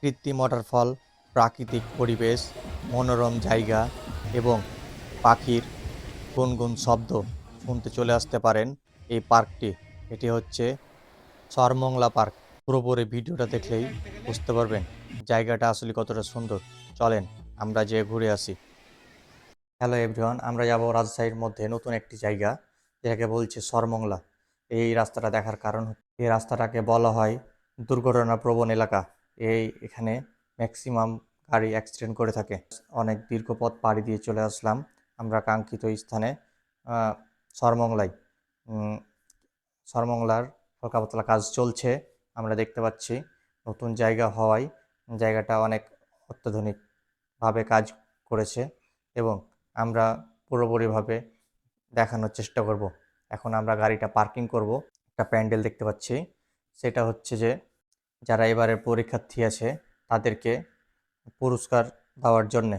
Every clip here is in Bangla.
কৃত্রিম ওয়াটারফল, প্রাকৃতিক পরিবেশ, মনোরম জায়গা এবং পাখির গুনগুন শব্দ শুনতে চলে আসতে পারেন এই পার্কটি। এটি হচ্ছে সরমংলা পার্ক। পুরোপুরি ভিডিওটা দেখলেই বুঝতে পারবেন জায়গাটা আসলে কতটা সুন্দর। চলেন আমরা যেয়ে ঘুরে আসি। হ্যালো এভরিওয়ান, আমরা যাব রাজশাহীর মধ্যে নতুন একটি জায়গা, যেটাকে বলছে সরমংলা। এই রাস্তাটা দেখার কারণ এই রাস্তাটাকে বলা হয় দুর্ঘটনাপ্রবণ এলাকা। এখানে ম্যাক্সিমাম গাড়ি অ্যাক্সিডেন্ট করে থাকে। অনেক দীর্ঘ পথ পাড়ি দিয়ে চলে আসলাম আমরা কাঙ্ক্ষিত স্থানে, সরমংলায়। উম, সরমংলার হালকা পাতলা কাজ চলছে, আমরা দেখতে পাচ্ছি। নতুন জায়গা হওয়ায় জায়গাটা অনেক অত্যাধুনিকভাবে কাজ করেছে এবং আমরা পুরোপুরিভাবে দেখানোর চেষ্টা করব। এখন আমরা গাড়িটা পার্কিং করব। একটা প্যান্ডেল দেখতে পাচ্ছি, সেটা হচ্ছে যে যারা এবারের পরীক্ষার্থী আছে তাদেরকে পুরস্কার দেওয়ার জন্যে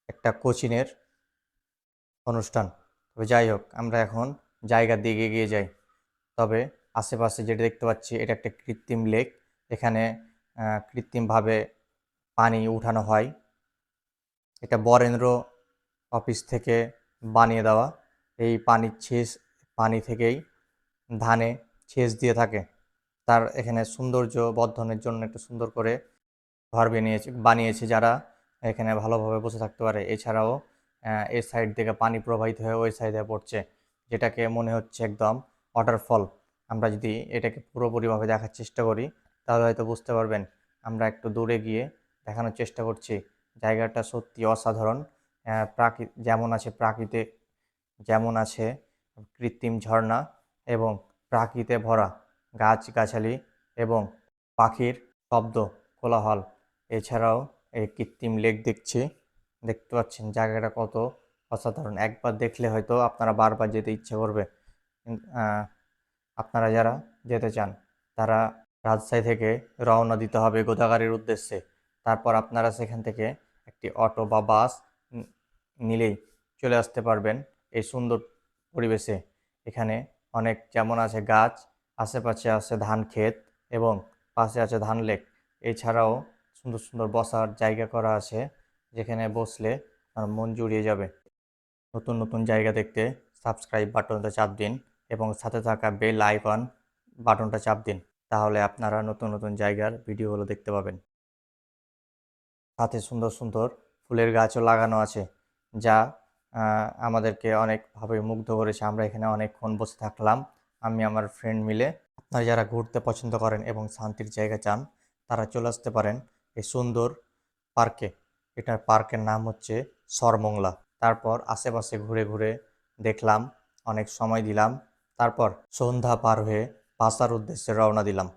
একটা কোচিংয়ের অনুষ্ঠান। তবে যাই হোক, আমরা এখন জায়গার দিকে এগিয়ে যাই। তবে আশেপাশে যেটা দেখতে পাচ্ছি এটা একটা কৃত্রিম লেক। এখানে কৃত্রিমভাবে পানি উঠানো হয়। এটা বরেন্দ্র অফিস থেকে বানিয়ে দেওয়া। এই পানি থেকেই ধানে সেচ দিয়ে থাকে। তার এখানে সৌন্দর্য বর্ধনের জন্য একটু সুন্দর করে ঘর বানিয়েছে যারা এখানে ভালোভাবে বসে থাকতে পারে। এছাড়াও এই সাইড থেকে পানি প্রবাহিত হয়ে ওই সাইডে পড়ছে, যেটাকে মনে হচ্ছে একদম ওয়াটারফল। আমরা যদি এটাকে পুরোপুরিভাবে দেখার চেষ্টা করি তাহলে হয়তো বুঝতে পারবেন। আমরা একটু দূরে গিয়ে দেখানোর চেষ্টা করছি। জায়গাটা সত্যি অসাধারণ। প্রাকৃতিক যেমন আছে কৃত্রিম ঝর্ণা এবং প্রাকৃতে ভরা গাছগাছালি এবং পাখির শব্দ, কোলাহল। এছাড়াও এই কৃত্রিম লেক দেখতে পাচ্ছেন জায়গাটা কত অসাধারণ। একবার দেখলে হয়তো আপনারা বারবার যেতে ইচ্ছে করবে। আপনারা যারা যেতে চান তারা রাজশাহী থেকে রওনা দিতে হবে গোদাগাড়ির উদ্দেশ্যে। তারপর আপনারা সেখান থেকে একটি অটো বা বাস নিলেই চলে আসতে পারবেন এই সুন্দর পরিবেশে। এখানে অনেক যেমন আছে গাছ, আশেপাশে আছে ধান ক্ষেত এবং পাশে আছে ধান লেক। এছাড়াও সুন্দর সুন্দর বসার জায়গা করা আছে, যেখানে বসলে আর মন জুড়িয়ে যাবে। নতুন নতুন জায়গা দেখতে সাবস্ক্রাইব বাটনটা চাপ দিন এবং সাথে থাকা বেল আইকন বাটনটা চাপ দিন। তাহলে আপনারা নতুন নতুন জায়গার ভিডিওগুলো দেখতে পাবেন। সাথে সুন্দর সুন্দর ফুলের গাছও লাগানো আছে, যা আমাদেরকে অনেকভাবে মুগ্ধ করেছে। আমরা এখানে অনেকক্ষণ বসে থাকলাম, আমি আমার ফ্রেন্ড মিলে। আপনারা যারা ঘুরতে পছন্দ করেন এবং শান্তির জায়গা চান তারা চলে আসতে পারেন এই সুন্দর পার্কে। এটার পার্কের নাম হচ্ছে সরমংলা। তারপর আশেপাশে ঘুরে ঘুরে দেখলাম, অনেক সময় দিলাম। তারপর সন্ধ্যা পার হয়ে বাসার উদ্দেশ্যে রওনা দিলাম।